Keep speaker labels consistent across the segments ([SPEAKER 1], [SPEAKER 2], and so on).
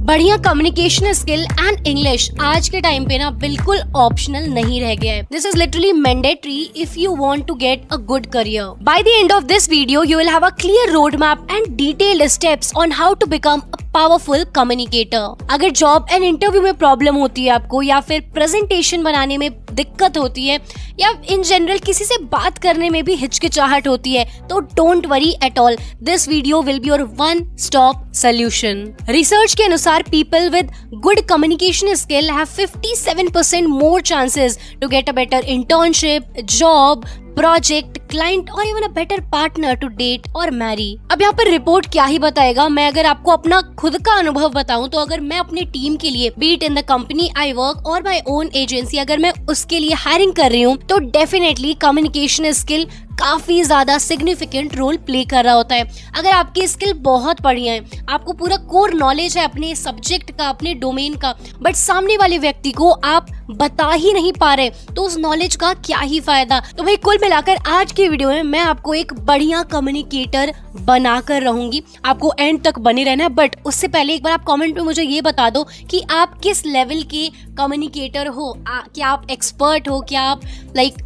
[SPEAKER 1] बढ़िया communication skill and English आज के टाइम पे ना बिल्कुल ऑप्शनल नहीं रह गया है. This is literally mandatory if you want to get a good career. By the end of this video you will have a clear road map and detailed steps on how to become a powerful communicator. अगर job and interview में problem होती है आपको, या फिर presentation बनाने में दिक्कत होती है, या इन जनरल किसी से बात करने में भी हिचकिचाहट होती है, तो don't worry at all. This video will be your one stop solution. Research के अनुसार people with good communication skill have 57% more chances to get a better internship, job, project, client और even a better partner to date और marry. अब यहाँ पर report क्या ही बताएगा. मैं अगर आपको अपना खुद का अनुभव बताऊं तो अगर मैं अपनी टीम के लिए, be it in the company I work और माय ओन एजेंसी, अगर मैं उसके लिए हायरिंग कर रही हूँ तो डेफिनेटली कम्युनिकेशन स्किल काफी ज्यादा सिग्निफिकेंट रोल प्ले कर रहा होता है. अगर आपकी स्किल बहुत बढ़िया है, आपको पूरा कोर नॉलेज है अपने सब्जेक्ट का, अपने डोमेन का, बट सामने वाले व्यक्ति को आप बता ही नहीं पा रहे, तो उस नॉलेज का क्या ही फायदा. तो भाई कुल मिलाकर आज की वीडियो में मैं आपको एक बढ़िया कम्युनिकेटर बनाकर रहूंगी. आपको एंड तक बने रहना है, बट उससे पहले एक बार आप कमेंट में मुझे ये बता दो कि आप किस लेवल के कम्युनिकेटर हो. क्या आप एक्सपर्ट हो, क्या आप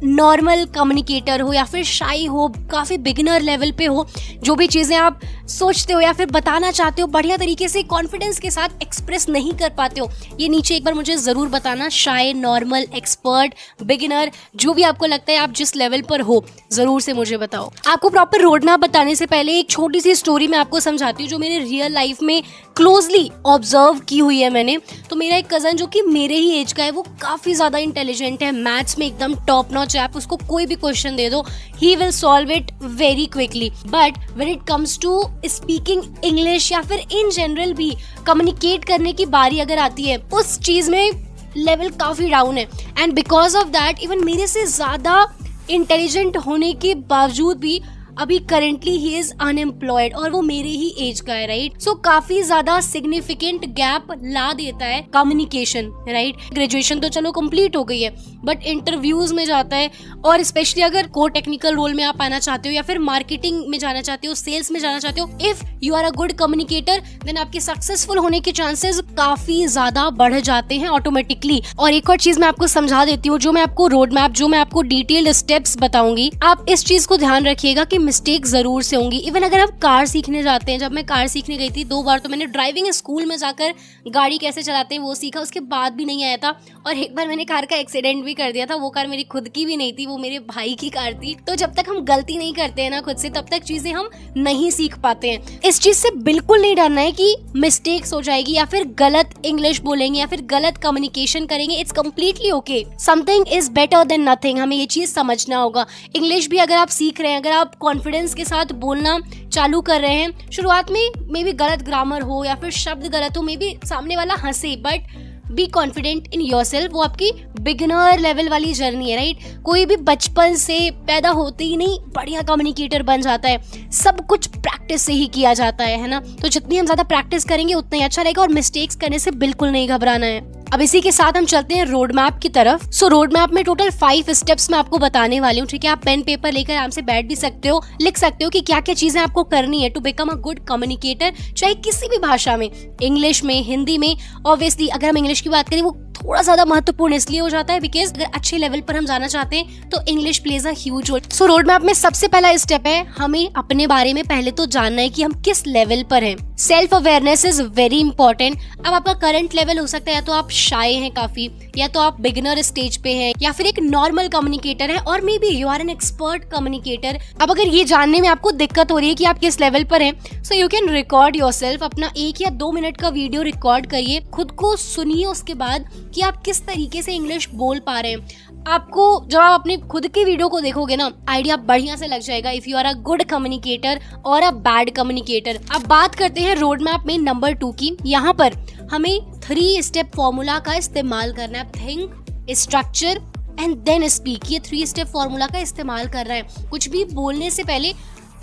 [SPEAKER 1] नॉर्मल कम्युनिकेटर हो, या फिर शाई हो, काफी बिगिनर लेवल पे हो. जो भी चीजें आप सोचते हो या फिर बताना चाहते हो बढ़िया तरीके से कॉन्फिडेंस के साथ एक्सप्रेस नहीं कर पाते हो, ये नीचे एक बार मुझे जरूर बताना. शाई, नॉर्मल, एक्सपर्ट, बिगिनर, जो भी आपको लगता है आप जिस लेवल पर हो, जरूर से मुझे बताओ. आपको प्रॉपर रोड मैप बताने से पहले एक छोटी सी स्टोरी मैं आपको समझाती हूँ जो मेरे रियल लाइफ में क्लोजली ऑब्जर्व की हुई है मैंने. तो मेरा एक कजन जो कि मेरे ही एज का है, वो काफी ज्यादा इंटेलिजेंट है, मैथ्स में एकदम टॉप नॉच है. आप उसको कोई भी क्वेश्चन दे दो, he will solve it very quickly. But when it comes to speaking English या फिर इन जनरल भी कम्युनिकेट करने की बारी अगर आती है, उस चीज में लेवल काफी डाउन है. And because of that even मेरे से ज्यादा इंटेलिजेंट होने के बावजूद भी अभी करेंटली ही इज अनएम्प्लॉयड और वो मेरे ही एज का है, राइट. सो काफी ज्यादा सिग्निफिकेंट गैप ला देता है कम्युनिकेशन, राइट. ग्रेजुएशन तो चलो कंप्लीट हो गई है, बट इंटरव्यूज में जाता है, और स्पेशली अगर को टेक्निकल रोल में आप आना चाहते हो या फिर मार्केटिंग में जाना चाहते हो, सेल्स में जाना चाहते हो, if you are a good communicator then आपके सक्सेसफुल होने के चांसेस काफी ज्यादा बढ़ जाते हैं ऑटोमेटिकली. और एक और चीज मैं आपको समझा देती हूँ, जो मैं आपको रोड मैप, जो मैं आपको डिटेल्ड स्टेप्स बताऊंगी, आप इस चीज को ध्यान रखिएगा कि मिस्टेक जरूर से होंगी. इवन अगर आप कार सीखने जाते हैं, जब मैं कार सीखने गई थी 2 बार, तो मैंने ड्राइविंग स्कूल में जाकर गाड़ी कैसे चलाते हैं वो सीखा, उसके बाद भी नहीं आया था. और एक बार मैंने कार का एक्सीडेंट भी कर दिया था. वो कार मेरी खुद की भी नहीं थी, वो मेरे भाई की कार थी. तो जब तक हम गलती नहीं करते हैं ना खुद से, तब तक चीजें हम नहीं सीख पाते हैं. इस चीज से बिल्कुल नहीं डरना है कि मिस्टेक्स हो जाएगी या फिर गलत इंग्लिश बोलेंगे या फिर गलत कम्युनिकेशन करेंगे. It's completely okay. Something is better than nothing. हमें ये चीज समझना होगा. इंग्लिश भी अगर आप सीख रहे हैं, अगर आप कॉन्फिडेंस के साथ बोलना चालू कर रहे हैं, शुरुआत में मे बी गलत ग्रामर हो या फिर शब्द गलत हो, मे बी सामने वाला हंसे, but be confident in yourself. वो आपकी बिगिनर लेवल वाली जर्नी है, राइट. कोई भी बचपन से पैदा होते ही नहीं बढ़िया कम्युनिकेटर बन जाता है. सब कुछ प्रैक्टिस से ही किया जाता है ना. तो जितनी हम ज्यादा प्रैक्टिस करेंगे उतना ही अच्छा रहेगा, और मिस्टेक्स करने से बिल्कुल नहीं घबराना है. अब इसी के साथ हम चलते हैं रोड मैप की तरफ. सो रोड मैप में टोटल 5 स्टेप्स मैं आपको बताने वाली हूँ, ठीक है. आप पेन पेपर लेकर आराम से बैठ भी सकते हो, लिख सकते हो कि क्या क्या चीजें आपको करनी है to become a good communicator, चाहे किसी भी भाषा में, इंग्लिश में, हिंदी में. ऑब्वियसली अगर हम इंग्लिश की बात करें, वो थोड़ा ज्यादा महत्वपूर्ण इसलिए हो जाता है बिकॉज अगर अच्छे लेवल पर हम जाना चाहते हैं तो English plays a huge role. So road map में सबसे पहला स्टेप है, हमें अपने बारे में पहले तो जानना है कि हम किस लेवल पर हैं. Self awareness is very important. अब आपका करंट लेवल हो सकता है या तो आप शाय हैं काफी, या तो आप बिगिनर स्टेज पे हैं, या फिर एक नॉर्मल कम्युनिकेटर है, और maybe you are an expert communicator. अब अगर ये जानने में आपको दिक्कत हो रही है कि आप किस लेवल पर हैं, so you can record yourself. अपना 1 या 2 मिनट का वीडियो रिकॉर्ड करिए, खुद को सुनिए उसके बाद कि आप किस तरीके से इंग्लिश बोल पा रहे हैं. आपको जब आप अपने खुद के वीडियो को देखोगे ना, आइडिया बढ़िया से लग जाएगा if you are a good communicator और अ बैड कम्युनिकेटर. अब बात करते हैं रोड मैप में नंबर 2 की. यहाँ पर हमें 3 स्टेप फॉर्मूला का इस्तेमाल करना है. Think, structure and then speak. ये 3 स्टेप फॉर्मूला का इस्तेमाल कर रहा है. कुछ भी बोलने से पहले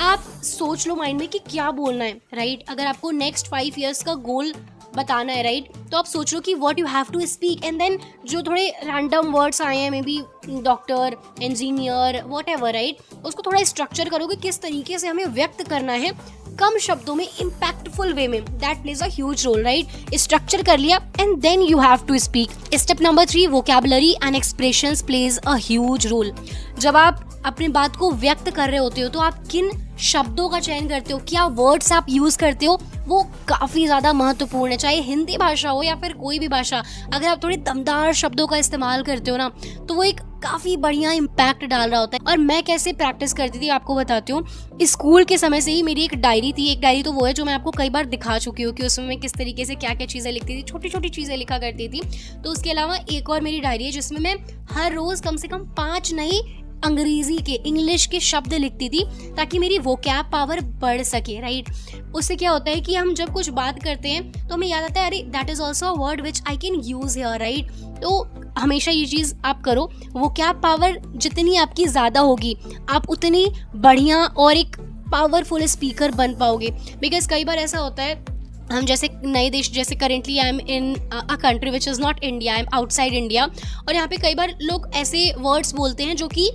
[SPEAKER 1] आप सोच लो माइंड में कि क्या बोलना है, राइट. अगर आपको नेक्स्ट 5 इयर्स का गोल बताना है, राइट, तो आप सोच लो कि what you have to speak, and then जो थोड़े रैंडम वर्ड्स आए हैं, maybe doctor, engineer, whatever, right, उसको थोड़ा स्ट्रक्चर करोगे किस तरीके से हमें व्यक्त करना है कम शब्दों में इम्पैक्टफुल वे में, that plays a huge role, right? Structure कर लिया and then you have to speak. Step number 3, vocabulary and expressions plays a huge role. जब आप अपनी बात को व्यक्त कर रहे होते हो तो आप किन शब्दों का चयन करते हो, क्या वर्ड्स आप यूज करते हो, वो काफ़ी ज़्यादा महत्वपूर्ण है। चाहे हिंदी भाषा हो या फिर कोई भी भाषा, अगर आप थोड़ी दमदार शब्दों का इस्तेमाल करते हो ना, तो वो एक काफ़ी बढ़िया इम्पैक्ट डाल रहा होता है। और मैं कैसे प्रैक्टिस करती थी आपको बताती हूँ। स्कूल के समय से ही मेरी एक डायरी थी। एक डायरी तो वो है जो मैं आपको कई बार दिखा चुकी हूँ कि उसमें मैं किस तरीके से क्या क्या चीज़ें लिखती थी, छोटी छोटी चीज़ें लिखा करती थी। तो उसके अलावा एक और मेरी डायरी है जिसमें मैं हर रोज़ कम से कम 5 नई अंग्रेजी के, इंग्लिश के शब्द लिखती थी ताकि मेरी वोकैब पावर बढ़ सके, राइट? उससे क्या होता है कि हम जब कुछ बात करते हैं तो हमें याद आता है, अरे that is also a word which I can use here, right? तो हमेशा ये चीज़ आप करो। वोकैब पावर जितनी आपकी ज़्यादा होगी, आप उतनी बढ़िया और एक पावरफुल स्पीकर बन पाओगे। बिकॉज कई बार ऐसा होता है, हम जैसे नए देश, जैसे currently I am in a country which is not India, I am outside India, और यहाँ पे कई बार लोग ऐसे वर्ड्स बोलते हैं जो कि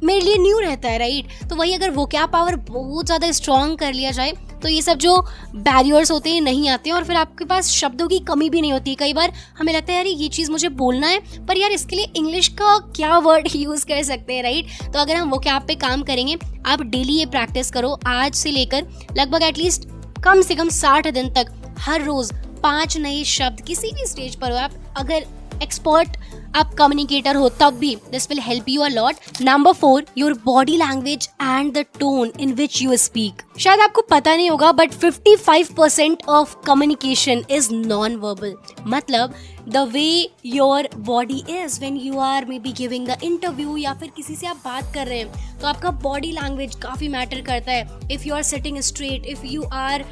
[SPEAKER 1] मेरे लिए न्यू रहता है, राइट? तो वही अगर वोकैब पावर बहुत ज़्यादा स्ट्रॉन्ग कर लिया जाए तो ये सब जो बैरियर्स होते हैं नहीं आते हैं और फिर आपके पास शब्दों की कमी भी नहीं होती। कई बार हमें लगता है यार ये चीज़ मुझे बोलना है, पर यार इसके लिए इंग्लिश का क्या वर्ड यूज़ कर सकते हैं, राइट? तो अगर हम वोकैब पे काम करेंगे, आप डेली ये प्रैक्टिस करो, आज से लेकर लगभग एटलीस्ट कम से कम 60 दिन तक, हर रोज़ 5 नए शब्द, किसी भी स्टेज पर हो आप, अगर एक्सपर्ट आप कम्युनिकेटर हो तब भी, this will help you a lot. Number 4, your body language and the tone in which you speak. शायद आपको पता नहीं होगा but 55% of communication is non verbal. मतलब the way your body is when you are maybe giving the interview या फिर किसी से आप बात कर रहे हैं, तो आपका बॉडी लैंग्वेज काफ़ी मैटर करता है। If you are sitting straight, if you are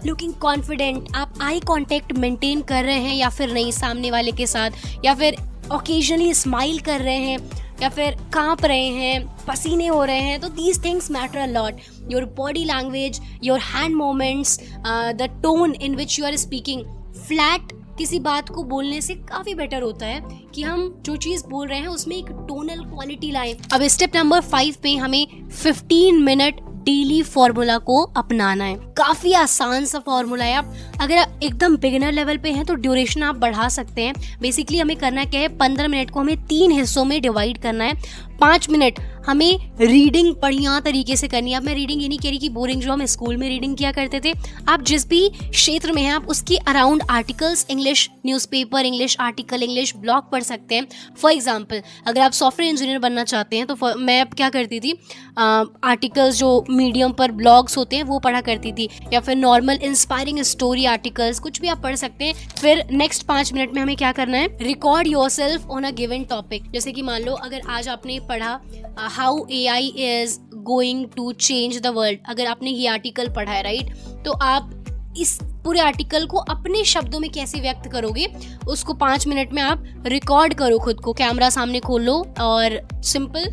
[SPEAKER 1] looking confident, आप आई कॉन्टेक्ट मेंटेन कर रहे हैं या फिर नहीं सामने वाले के साथ, या फिर ओकेजनली स्माइल कर रहे हैं, या फिर कांप रहे हैं, पसीने हो रहे हैं, तो these things matter a lot. Your body language, your hand moments, the tone in which you are speaking. Flat किसी बात को बोलने से काफ़ी बेटर होता है कि हम जो चीज़ बोल रहे हैं उसमें एक टोनल क्वालिटी लाएं। अब स्टेप नंबर 5 पे हमें 15 मिनट डेली फॉर्मूला को अपनाना है। काफ़ी आसान सा फॉर्मूला है। आप अगर एकदम बिगिनर लेवल पे हैं तो ड्यूरेशन आप बढ़ा सकते हैं। बेसिकली हमें करना क्या है, 15 मिनट को हमें 3 हिस्सों में डिवाइड करना है। 5 मिनट हमें रीडिंग बढ़िया तरीके से करनी है। अब मैं रीडिंग ये नहीं कह रही कि बोरिंग जो हम स्कूल में रीडिंग किया करते थे, आप जिस भी क्षेत्र में हैं आप उसके around articles, English newspaper, English article, English blog पढ़ सकते हैं। फॉर एग्जांपल अगर आप सॉफ्टवेयर इंजीनियर बनना चाहते हैं तो मैं अब क्या करती थी, आर्टिकल्स जो मीडियम पर ब्लॉग्स होते हैं वो पढ़ा करती थी, या फिर नॉर्मल इंस्पायरिंग स्टोरी आर्टिकल्स, कुछ भी आप पढ़ सकते हैं। फिर नेक्स्ट 5 मिनट में हमें क्या करना है, record yourself on a given topic. जैसे कि मान लो अगर आज आपने पढ़ा how AI is going to change the world, अगर आपने ये आर्टिकल पढ़ा है, राइट, तो आप इस पूरे आर्टिकल को अपने शब्दों में कैसे व्यक्त करोगे, उसको 5 मिनट में आप रिकॉर्ड करो, खुद को कैमरा सामने खोल लो और सिंपल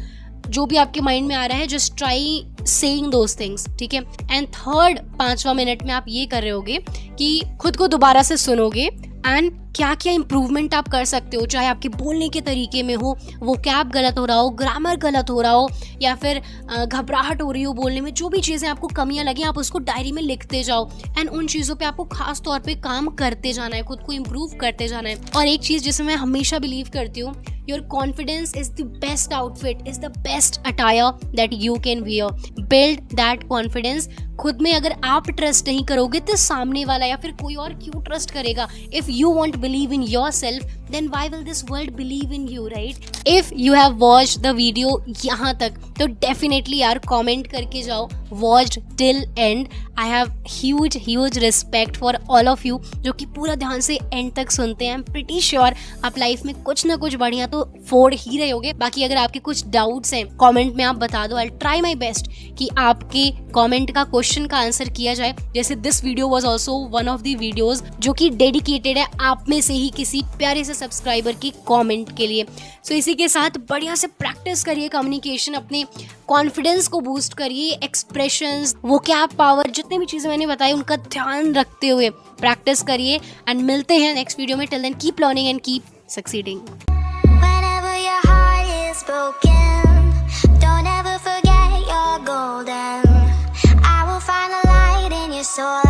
[SPEAKER 1] जो भी आपके माइंड में आ रहा है just try saying those things, ठीक है। एंड थर्ड 5वां मिनट में आप ये कर रहे होगे कि खुद को दोबारा से सुनोगे एंड क्या क्या इंप्रूवमेंट आप कर सकते हो, चाहे आपके बोलने के तरीके में हो, वो कैब गलत हो रहा हो, ग्रामर गलत हो रहा हो, या फिर घबराहट हो रही हो बोलने में, जो भी चीज़ें आपको कमियां लगी आप उसको डायरी में लिखते जाओ एंड उन चीज़ों पे आपको खास तौर पे काम करते जाना है, खुद को इम्प्रूव करते जाना है। और एक चीज़ जिसमें मैं हमेशा बिलीव करती हूँ, your confidence is the best outfit, is the best attire that you can wear. Build that confidence. खुद में अगर आप ट्रस्ट नहीं करोगे तो सामने वाला या फिर कोई और क्यों ट्रस्ट करेगा। If you won't believe in your self then why will this world believe in you, right? If you have watched the video यहाँ तक तो definitely यार comment करके जाओ watched till end. I have huge respect for all of you जो कि पूरा ध्यान से end तक सुनते हैं। I'm pretty sure आप लाइफ में कुछ ना कुछ बढ़िया तो फोड़ ही रहे होगे। बाकी अगर आपके कुछ डाउट्स हैं कमेंट में आप बता दो, I'll try my best कि आपके कमेंट का क्वेश्चन का आंसर किया जाए। जैसे this video was also one of the videos जो कि डेडिकेटेड है आप में से ही किसी प्यारे से सब्सक्राइबर की कमेंट के लिए। सो इसी के साथ बढ़िया से प्रैक्टिस करिए कम्युनिकेशन, अपने कॉन्फिडेंस को बूस्ट करिए, एक्सप्रेशंस, वोकैब पावर, जितने भी चीज़ें मैंने बताई उनका ध्यान रखते हुए प्रैक्टिस करिए एंड मिलते हैं नेक्स्ट वीडियो में। Till then keep learning and keep succeeding.
[SPEAKER 2] Whenever your heart is broken, don't ever forget you're golden. I will find a light in so